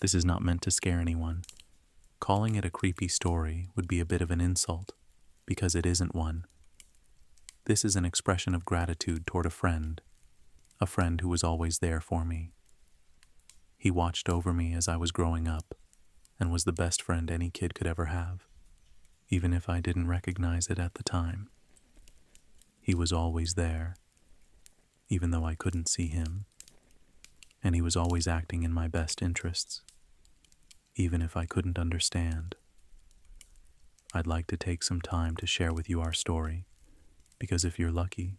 This is not meant to scare anyone. Calling it a creepy story would be a bit of an insult, because it isn't one. This is an expression of gratitude toward a friend who was always there for me. He watched over me as I was growing up, and was the best friend any kid could ever have, even if I didn't recognize it at the time. He was always there, even though I couldn't see him, and he was always acting in my best interests, even if I couldn't understand. I'd like to take some time to share with you our story, because if you're lucky,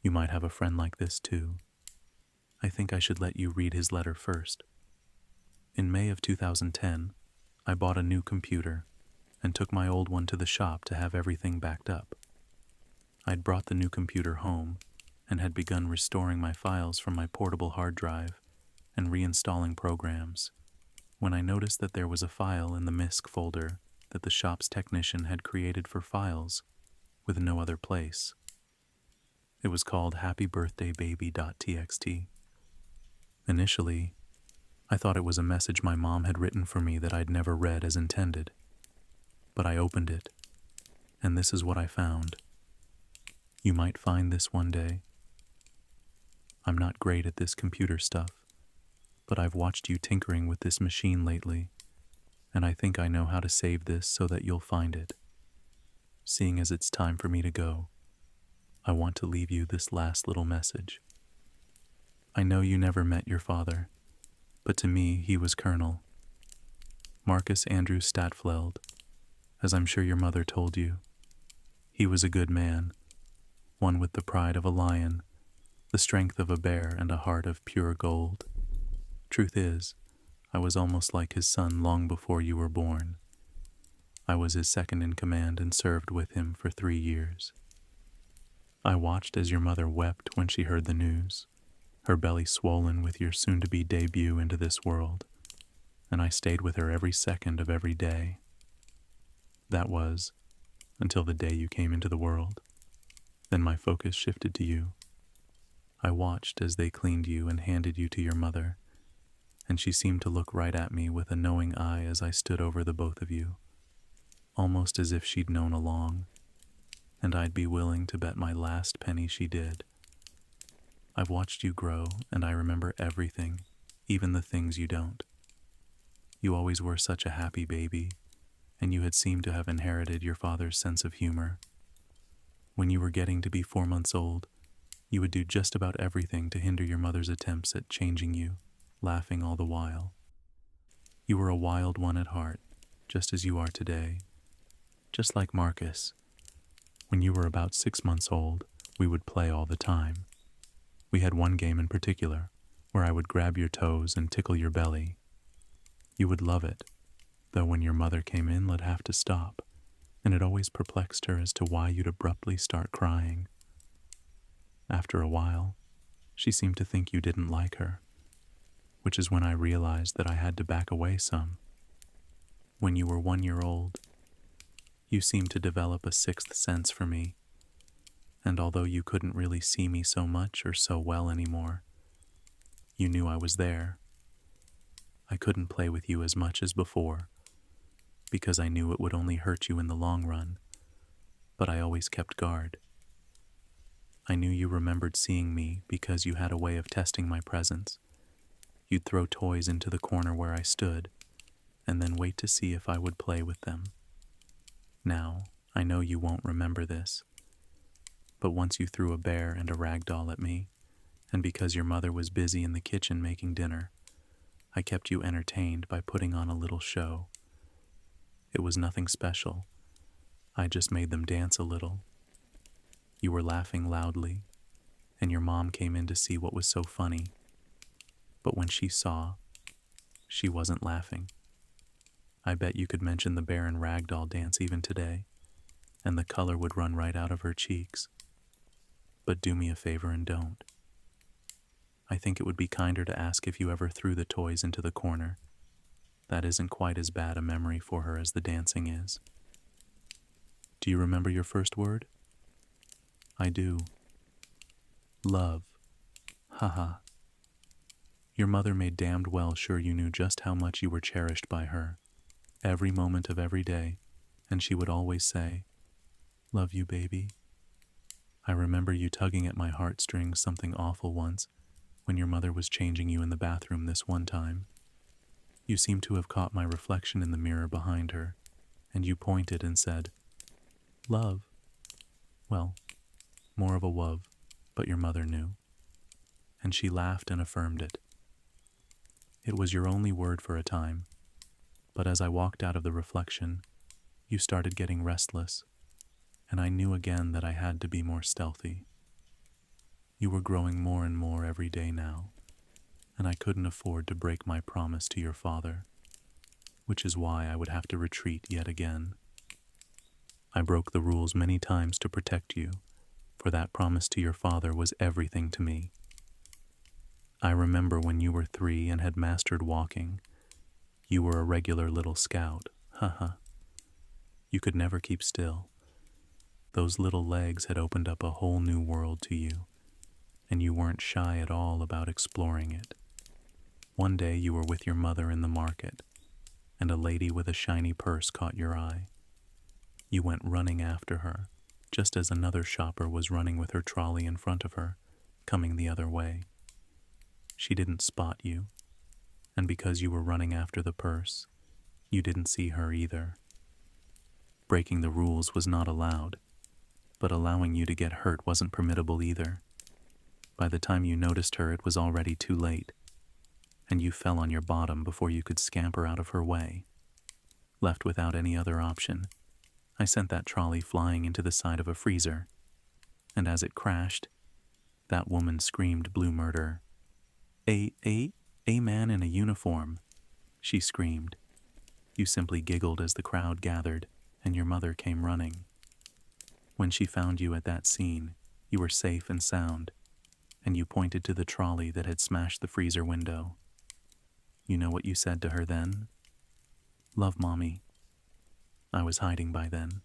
you might have a friend like this too. I think I should let you read his letter first. In May of 2010, I bought a new computer and took my old one to the shop to have everything backed up. I'd brought the new computer home and had begun restoring my files from my portable hard drive and reinstalling programs when I noticed that there was a file in the MISC folder that the shop's technician had created for files with no other place. It was called happybirthdaybaby.txt. Initially, I thought it was a message my mom had written for me that I'd never read as intended. But I opened it, and this is what I found. You might find this one day. I'm not great at this computer stuff, but I've watched you tinkering with this machine lately, and I think I know how to save this so that you'll find it. Seeing as it's time for me to go, I want to leave you this last little message. I know you never met your father, but to me he was Colonel Marcus Andrew Statfleld, as I'm sure your mother told you. He was a good man, one with the pride of a lion, the strength of a bear, and a heart of pure gold. Truth is, I was almost like his son long before you were born. I was his second in command and served with him for 3 years. I watched as your mother wept when she heard the news, her belly swollen with your soon-to-be debut into this world, and I stayed with her every second of every day. That was until the day you came into the world. Then my focus shifted to you. I watched as they cleaned you and handed you to your mother, and she seemed to look right at me with a knowing eye as I stood over the both of you, almost as if she'd known along, and I'd be willing to bet my last penny she did. I've watched you grow, and I remember everything, even the things you don't. You always were such a happy baby, and you had seemed to have inherited your father's sense of humor. When you were getting to be 4 months old, you would do just about everything to hinder your mother's attempts at changing you, laughing all the while. You were a wild one at heart, just as you are today. Just like Marcus. When you were about 6 months old, we would play all the time. We had one game in particular, where I would grab your toes and tickle your belly. You would love it, though when your mother came in, you'd have to stop, and it always perplexed her as to why you'd abruptly start crying. After a while, she seemed to think you didn't like her, which is when I realized that I had to back away some. When you were 1 year old, you seemed to develop a sixth sense for me, and although you couldn't really see me so much or so well anymore, you knew I was there. I couldn't play with you as much as before, because I knew it would only hurt you in the long run, but I always kept guard. I knew you remembered seeing me because you had a way of testing my presence. You'd throw toys into the corner where I stood, and then wait to see if I would play with them. Now, I know you won't remember this, but once you threw a bear and a rag doll at me, and because your mother was busy in the kitchen making dinner, I kept you entertained by putting on a little show. It was nothing special. I just made them dance a little. You were laughing loudly, and your mom came in to see what was so funny. But when she saw, she wasn't laughing. I bet you could mention the bear and rag doll dance even today, and the color would run right out of her cheeks. But do me a favor and don't. I think it would be kinder to ask if you ever threw the toys into the corner. That isn't quite as bad a memory for her as the dancing is. Do you remember your first word? I do. Love. Haha. Your mother made damned well sure you knew just how much you were cherished by her, every moment of every day, and she would always say, "Love you, baby." I remember you tugging at my heartstrings something awful once when your mother was changing you in the bathroom this one time. You seemed to have caught my reflection in the mirror behind her, and you pointed and said, "Love." Well, more of a "wove," but your mother knew. And she laughed and affirmed it. It was your only word for a time, but as I walked out of the reflection, you started getting restless, and I knew again that I had to be more stealthy. You were growing more and more every day now, and I couldn't afford to break my promise to your father, which is why I would have to retreat yet again. I broke the rules many times to protect you, for that promise to your father was everything to me. I remember when you were 3 and had mastered walking, you were a regular little scout, haha. You could never keep still. Those little legs had opened up a whole new world to you, and you weren't shy at all about exploring it. One day you were with your mother in the market, and a lady with a shiny purse caught your eye. You went running after her, just as another shopper was running with her trolley in front of her, coming the other way. She didn't spot you, and because you were running after the purse, you didn't see her either. Breaking the rules was not allowed, but allowing you to get hurt wasn't permissible either. By the time you noticed her, it was already too late, and you fell on your bottom before you could scamper out of her way. Left without any other option, I sent that trolley flying into the side of a freezer, and as it crashed, that woman screamed blue murder. A man in a uniform," she screamed. You simply giggled as the crowd gathered, and your mother came running. When she found you at that scene, you were safe and sound, and you pointed to the trolley that had smashed the freezer window. You know what you said to her then? "Love, Mommy." I was hiding by then,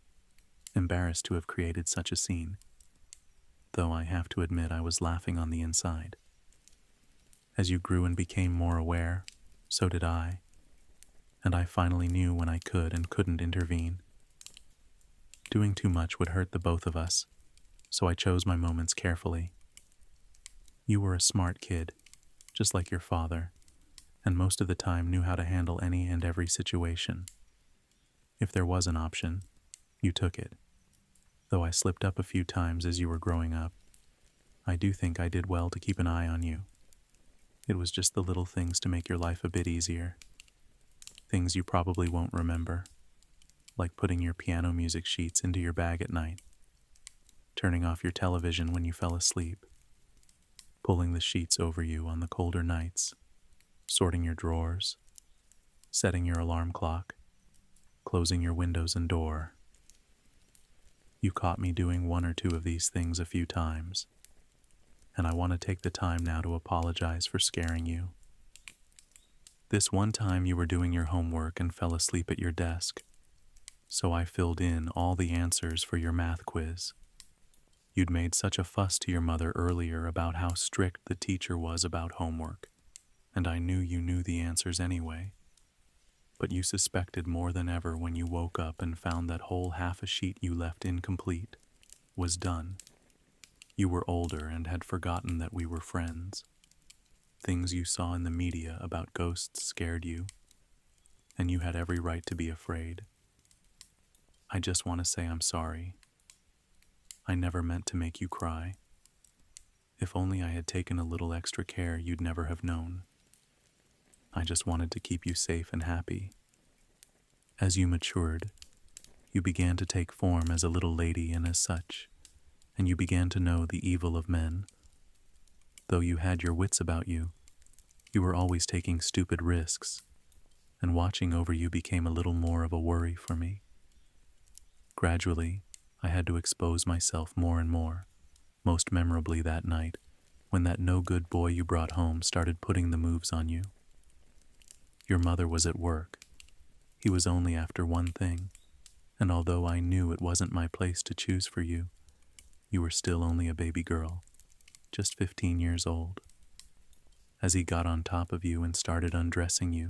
embarrassed to have created such a scene, though I have to admit I was laughing on the inside. As you grew and became more aware, so did I, and I finally knew when I could and couldn't intervene. Doing too much would hurt the both of us, so I chose my moments carefully. You were a smart kid, just like your father, and most of the time knew how to handle any and every situation. If there was an option, you took it. Though I slipped up a few times as you were growing up, I do think I did well to keep an eye on you. It was just the little things to make your life a bit easier. Things you probably won't remember, like putting your piano music sheets into your bag at night, turning off your television when you fell asleep, pulling the sheets over you on the colder nights, sorting your drawers, setting your alarm clock, closing your windows and door. You caught me doing one or two of these things a few times, and I want to take the time now to apologize for scaring you. This one time you were doing your homework and fell asleep at your desk, so I filled in all the answers for your math quiz. You'd made such a fuss to your mother earlier about how strict the teacher was about homework, and I knew you knew the answers anyway. But you suspected more than ever when you woke up and found that whole half a sheet you left incomplete was done. You were older and had forgotten that we were friends. Things you saw in the media about ghosts scared you, and you had every right to be afraid. I just want to say I'm sorry. I never meant to make you cry. If only I had taken a little extra care, you'd never have known. I just wanted to keep you safe and happy. As you matured, you began to take form as a little lady and as such, and you began to know the evil of men. Though you had your wits about you, you were always taking stupid risks, and watching over you became a little more of a worry for me. Gradually, I had to expose myself more and more, most memorably that night, when that no-good boy you brought home started putting the moves on you. Your mother was at work. He was only after one thing, and although I knew it wasn't my place to choose for you, you were still only a baby girl, just 15 years old. as he got on top of you and started undressing you,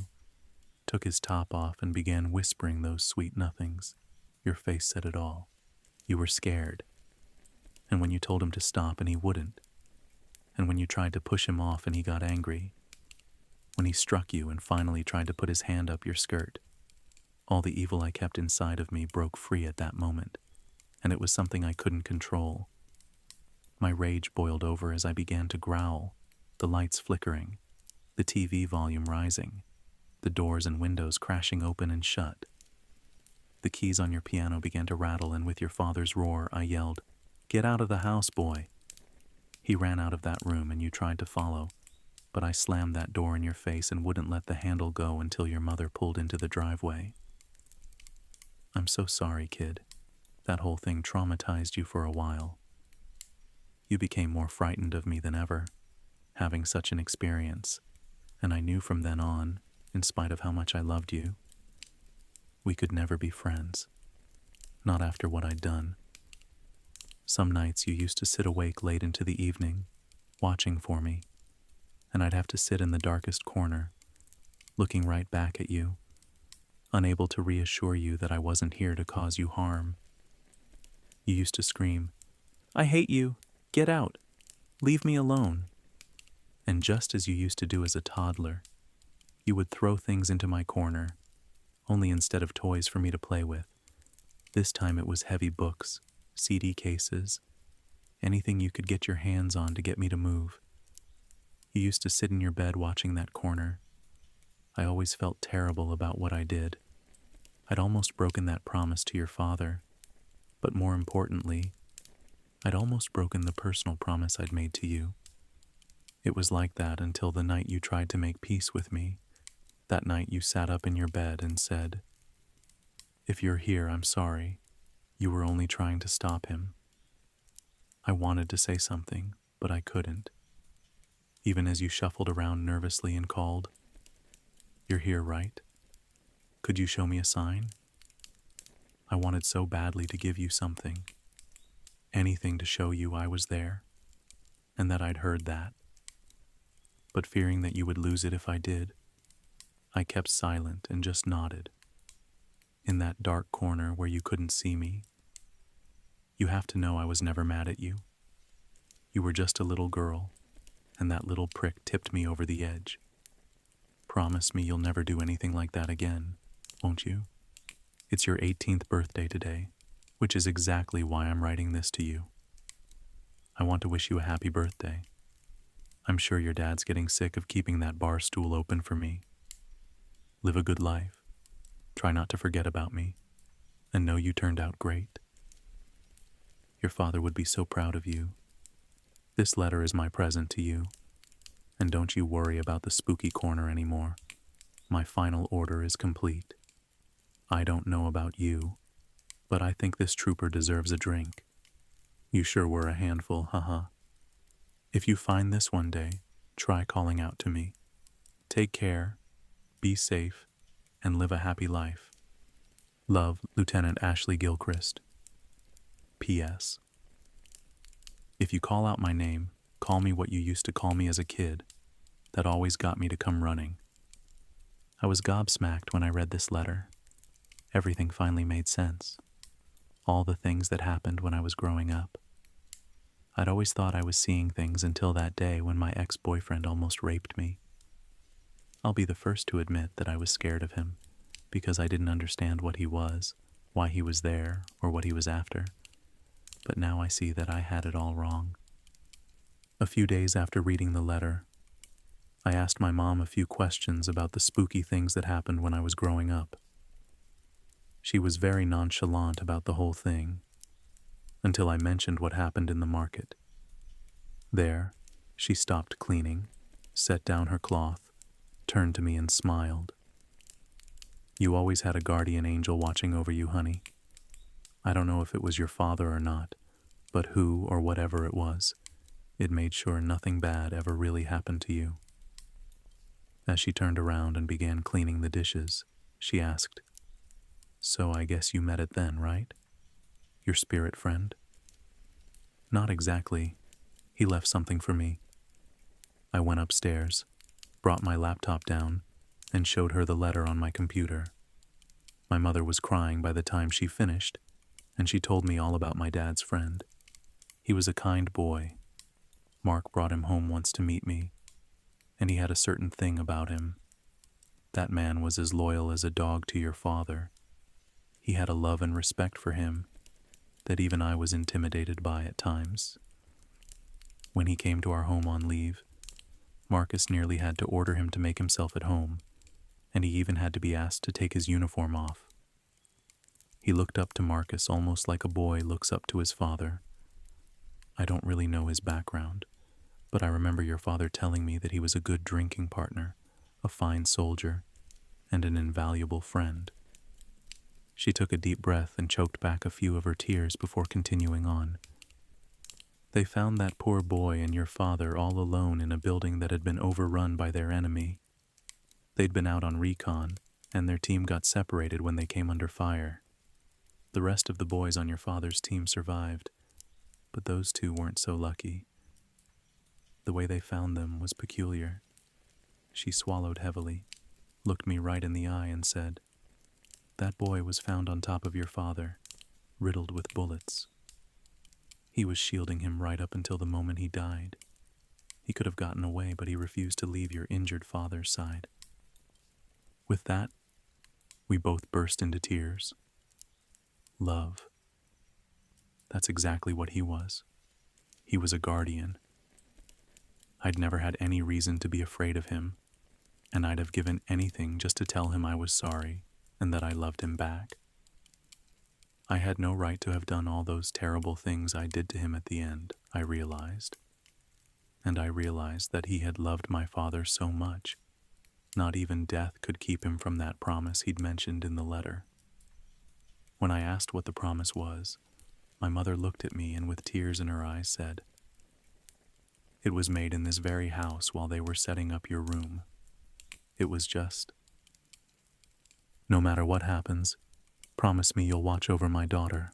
took his top off and began whispering those sweet nothings. Your face said it all. You were scared. And when you told him to stop and he wouldn't, and when you tried to push him off and he got angry, when he struck you and finally tried to put his hand up your skirt, all the evil I kept inside of me broke free at that moment, and it was something I couldn't control. My rage boiled over as I began to growl, the lights flickering, the TV volume rising, the doors and windows crashing open and shut. The keys on your piano began to rattle, and with your father's roar, I yelled, "Get out of the house, boy!" He ran out of that room and you tried to follow, but I slammed that door in your face and wouldn't let the handle go until your mother pulled into the driveway. I'm so sorry, kid. That whole thing traumatized you for a while. You became more frightened of me than ever, having such an experience, and I knew from then on, in spite of how much I loved you, we could never be friends. Not after what I'd done. Some nights you used to sit awake late into the evening, watching for me, and I'd have to sit in the darkest corner, looking right back at you, unable to reassure you that I wasn't here to cause you harm. You used to scream, "I hate you! Get out! Leave me alone!" And just as you used to do as a toddler, you would throw things into my corner, only instead of toys for me to play with. This time it was heavy books, CD cases, anything you could get your hands on to get me to move. You used to sit in your bed watching that corner. I always felt terrible about what I did. I'd almost broken that promise to your father, but more importantly, I'd almost broken the personal promise I'd made to you. It was like that until the night you tried to make peace with me. That night you sat up in your bed and said, "If you're here, I'm sorry. You were only trying to stop him." I wanted to say something, but I couldn't. Even as you shuffled around nervously and called, "You're here, right? Could you show me a sign?" I wanted so badly to give you something. Anything to show you I was there, and that I'd heard that. But fearing that you would lose it if I did, I kept silent and just nodded. In that dark corner where you couldn't see me. You have to know I was never mad at you. You were just a little girl, and that little prick tipped me over the edge. Promise me you'll never do anything like that again, won't you? It's your 18th birthday today, which is exactly why I'm writing this to you. I want to wish you a happy birthday. I'm sure your dad's getting sick of keeping that bar stool open for me. Live a good life. Try not to forget about me, and know you turned out great. Your father would be so proud of you. This letter is my present to you, and don't you worry about the spooky corner anymore. My final order is complete. I don't know about you, but I think this trooper deserves a drink. You sure were a handful, haha. If you find this one day, try calling out to me. Take care, be safe, and live a happy life. Love, Lieutenant Ashley Gilchrist. P.S. If you call out my name, call me what you used to call me as a kid. That always got me to come running. I was gobsmacked when I read this letter. Everything finally made sense. All the things that happened when I was growing up. I'd always thought I was seeing things until that day when my ex-boyfriend almost raped me. I'll be the first to admit that I was scared of him, because I didn't understand what he was, why he was there, or what he was after. But now I see that I had it all wrong. A few days after reading the letter, I asked my mom a few questions about the spooky things that happened when I was growing up. She was very nonchalant about the whole thing, until I mentioned what happened in the market. There, she stopped cleaning, set down her cloth, turned to me and smiled. You always had a guardian angel watching over you, honey. I don't know if it was your father or not, but who or whatever it was, it made sure nothing bad ever really happened to you. As she turned around and began cleaning the dishes, she asked, "So I guess you met it then, right? Your spirit friend?" "Not exactly. He left something for me." I went upstairs, brought my laptop down, and showed her the letter on my computer. My mother was crying by the time she finished, and she told me all about my dad's friend. He was a kind boy. Mark brought him home once to meet me, and he had a certain thing about him. That man was as loyal as a dog to your father. He had a love and respect for him that even I was intimidated by at times. When he came to our home on leave, Marcus nearly had to order him to make himself at home, and he even had to be asked to take his uniform off. He looked up to Marcus almost like a boy looks up to his father. I don't really know his background, but I remember your father telling me that he was a good drinking partner, a fine soldier, and an invaluable friend. She took a deep breath and choked back a few of her tears before continuing on. They found that poor boy and your father all alone in a building that had been overrun by their enemy. They'd been out on recon, and their team got separated when they came under fire. The rest of the boys on your father's team survived, but those two weren't so lucky. The way they found them was peculiar. She swallowed heavily, looked me right in the eye, and said, "That boy was found on top of your father, riddled with bullets. He was shielding him right up until the moment he died. He could have gotten away, but he refused to leave your injured father's side." With that, we both burst into tears. Love. That's exactly what he was. He was a guardian. I'd never had any reason to be afraid of him, and I'd have given anything just to tell him I was sorry and that I loved him back. I had no right to have done all those terrible things I did to him at the end, I realized. And I realized that he had loved my father so much, not even death could keep him from that promise he'd mentioned in the letter. When I asked what the promise was, my mother looked at me and with tears in her eyes said, "It was made in this very house while they were setting up your room. It was just, 'No matter what happens, promise me you'll watch over my daughter.'"